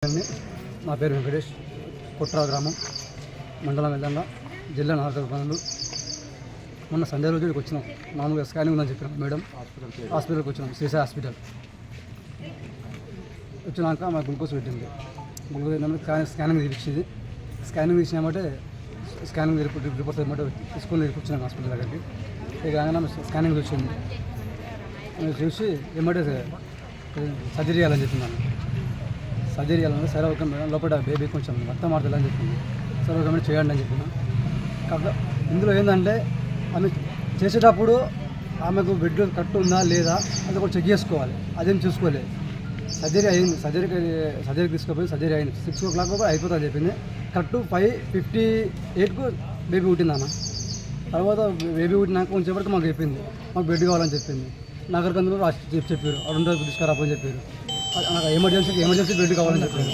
పేషెంట్ని. నా పేరు వెంకటేష్, కుట్రా గ్రామం, మండలం వెల్లంగా, జిల్లా నాగరికల్. మొన్న సండే రోజు ఇక్కడికి వచ్చినాం. మామూలుగా స్కానింగ్ ఉందని చెప్పినాం మేడం. హాస్పిటల్కి వచ్చినాం, శ్రీసాయి హాస్పిటల్. వచ్చినాక మా గ్లూకోజ్ పెట్టింది. గ్లూకోజ్ ఏంటంటే స్కానింగ్ తీపించింది. స్కానింగ్ తీసినామంటే స్కానింగ్ రిపోర్ట్స్ ఏమంటే తీసుకొని వచ్చినాం హాస్పిటల్ దగ్గరికి. ఇక ఆయన స్కానింగ్ చూసింది. చూసి ఏమంటే సర్జరీ చేయాలని చెప్తున్నాను. సర్జరీ చేయాలంటే సరే ఓకే మేడం, లోపల బేబీ కొంచెం రక్తం మారుతుందని చెప్పింది. సరే ఓకే మేడం చేయండి అని చెప్పిన. కాకపోతే ఇందులో ఏంటంటే ఆమె చేసేటప్పుడు ఆమెకు బెడ్ కట్టు ఉందా లేదా అది కూడా చెక్ చేసుకోవాలి. అదేం చూసుకోలేదు. సర్జరీ అయింది. సర్జరీకి తీసుకుపోయి సర్జరీ అయింది. 6 o'clock అయిపోతుందని చెప్పింది. కరెక్ట్ 5:58కు బేబీ పుట్టిందన్న. తర్వాత బేబీ పుట్టినాక కొంచెం వరకు మాకు చెప్పింది, మాకు బెడ్ కావాలని చెప్పింది. నగరకందులో చెప్పారు, అక్కడ ఉండే తీసుకురాపని చెప్పారు. నాకు ఎమర్జెన్సీ బెడ్ కావాలని చెప్పారు.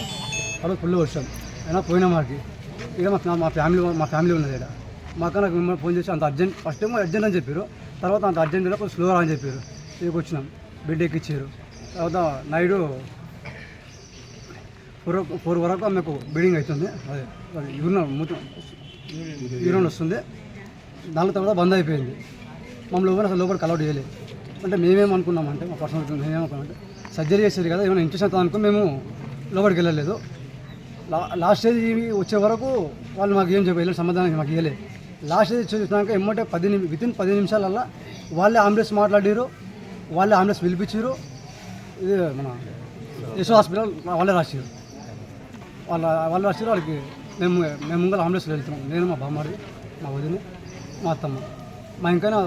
అక్కడ ఫుల్ వర్షం అయినా పోయినా మాకు. ఇక మా ఫ్యామిలీ ఉన్నది. ఇక్కడ మాకు నాకు మిమ్మల్ని ఫోన్ చేసి అంత అర్జెంట్, ఫస్ట్ ఏమో అర్జెంట్ అని చెప్పారు. తర్వాత అంత అర్జెంట్ కొంచెం స్లో అని చెప్పారు. ఇక్కడికి వచ్చినాం, బెడ్ ఎక్కిచ్చారు. తర్వాత నైట్ 4 వరకు ఆమెకు బ్లీడింగ్ అవుతుంది. అదే యూరిన్ వస్తుంది. దాని తర్వాత బంద్ అయిపోయింది. మమ్మల్ని అసలు లోపలికి అలౌట్ చేయలేదు. అంటే మేమేమనుకున్నామంటే మా పర్సనల్ మేమేమనుకున్నామంటే సర్జరీ చేసేది కదా, ఏమైనా ఇన్ఫెక్షన్ అవుతుంది అనుకుని మేము లోపలికి వెళ్ళలేదు. లాస్ట్ స్టేజ్ వచ్చే వరకు వాళ్ళు మాకు ఏం చెప్పలేదు, సమాధానం మాకు ఇవ్వలేదు. లాస్ట్ స్టేజ్ చూసినాక ఏమంటే వితిన్ 10 నిమిషాలల్లో వాళ్ళే అంబులెన్స్ మాట్లాడారు, వాళ్ళే అంబులెన్స్ పిలిపించారు. ఇది మన యశో హాస్పిటల్ వాళ్ళే రాశారు. వాళ్ళు రాశారు. వాళ్ళకి మేము ముంగల అంబులెన్స్లో వెళ్తున్నాం. నేను, మా బామ్మారి, మా వదిన, మా అత్తమ్మ. మా ఇంకైనా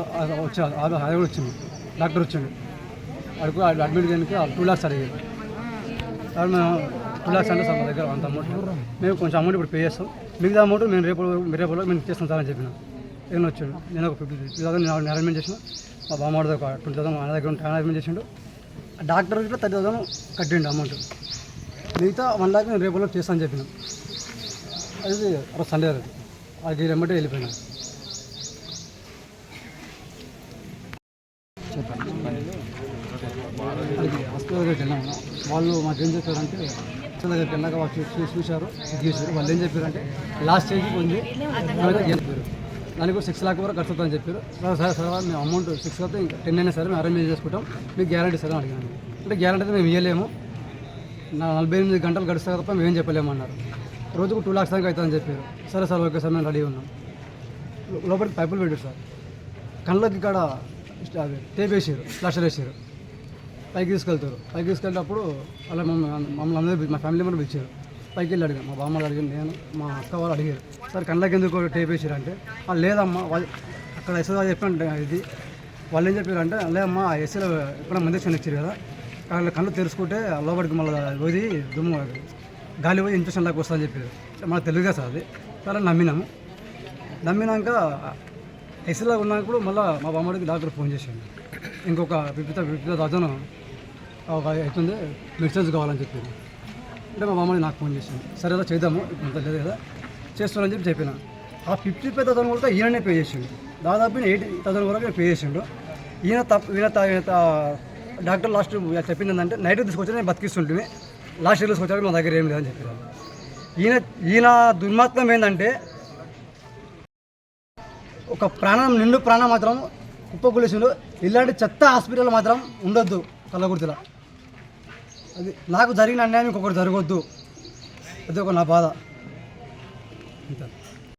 వచ్చారు. అది కూడా వచ్చింది. డాక్టర్ వచ్చిండు. వాడికి అడ్మిట్ చేయడానికి 2 lakhs అడిగారు. కాబట్టి మేము 2 lakhs అంటే సార్ మా దగ్గర అంత అమౌంట్. మేము కొంచెం అమౌంట్ ఇప్పుడు పే చేస్తాం. మిగతా అమౌంట్ మేము రేపు మేము చేస్తాం సార్ అని చెప్పిన. ఏమైనా వచ్చాడు. నేను ఒక 50,000 నేను అరేంజ్మెంట్ చేసిన. మా బామ్మడిది ఒక 20,000 మన దగ్గర ఉంటే అరేంజ్మెంట్ చేసిండు. డాక్టర్ ఇట్లా 30,000 కట్టిండు అమౌంట్. మిగతా 1 lakh నేను రేపు చేస్తాను అని చెప్పిన. అది సండే రోజు అది వెంబటే వెళ్ళిపోయినా. హాస్పిటల్ దగ్గరికి వెళ్ళాము. వాళ్ళు మాకు ఏం చెప్పారంటే హాస్పిటల్ దగ్గరికి వెళ్ళాక వాళ్ళు చూశారు, చేశారు. వాళ్ళు ఏం చెప్పారంటే లాస్ట్ స్టేజ్కి ఉంది చెప్పారు. దానికి కూడా 6 lakh వరకు ఖర్చు అవుతుందని చెప్పారు. సరే మేము అమౌంట్ 6 అయితే ఇంకా 10 అయినా సరే మేము అరేంజ్ చేసుకుంటాం, మీకు గ్యారంటీ సరే అడిగాను. అంటే గ్యారంటీ అయితే మేము ఇవ్వలేము, 48 గంటలు గడుస్తా తప్ప మేమేం చెప్పలేము అన్నారు. రోజుకు 2 lakhs దాకా అవుతుందని చెప్పారు. సరే సార్ ఓకే సార్ మేము రెడీ ఉన్నాం. లోపలికి పైపులు పెట్టారు సార్. కళ్ళకి ఇక్కడ టేప్ వేసారు, ప్లాస్టర్ వేసారు. పైకి తీసుకెళ్తారు. పైకి తీసుకెళ్ళేటప్పుడు అలా మమ్మల్ని అందరూ మా ఫ్యామిలీ మెంబర్ పిలిచారు. పైకి వెళ్ళి అడిగాను, మా బామ్మలు అడిగాను, నేను మా అక్క వాళ్ళు అడిగారు, సార్ కళ్ళకి ఎందుకు టేప్ వేసారు అంటే లేదమ్మా అక్కడ ఎస్ఐ చెప్పాను. ఇది వాళ్ళు ఏం చెప్పారంటే లేదమ్మా ఎస్ఐలో ఎప్పుడైనా ఇంజక్షన్ ఇచ్చారు కదా, కళ్ళు తెరుచుకుంటే లోపలికి మళ్ళీ పోయి దుమ్ము గాలి పోయి ఇన్ఫెక్షన్ లాగా వస్తుందని చెప్పారు. మనకు తెలుగుగా సార్ అది. సరే నమ్మినాక ఎస్ఐలో ఉన్నప్పుడు మళ్ళీ మా బామ్మడికి డాక్టర్ ఫోన్ చేశాను. ఇంకొక 50,000 అవుతుంది, మెడిసిన్స్ కావాలని చెప్పారు. అంటే మా మామని నాకు ఫోన్ చేశాను. సరే అలా చేద్దాము, ఇంత లేదు కదా చేస్తానని చెప్పిన. ఆ 55,000 కూడా ఈయననే పే చేసిండు. దాదాపు 80,000 వరకు పే చేసిండు. ఈయన డాక్టర్ లాస్ట్ చెప్పింది ఏంటంటే నైట్ తీసుకొచ్చి నేను బతికిస్తుంటే లాస్ట్ ఇయర్ తీసుకొచ్చాక మా దగ్గర ఏం లేదని చెప్పారు. ఈయన దుర్మార్గం ఏంటంటే ఒక నిండు ప్రాణం మాత్రం కుప్పకూలేసిండు. ఇలాంటి చెత్త హాస్పిటల్ మాత్రం ఉండొద్దు కల్లకుర్తిలో. అది నాకు జరిగిన అన్యాయం ఇంకొకటి జరగవద్దు. అది ఒక నా బాధ.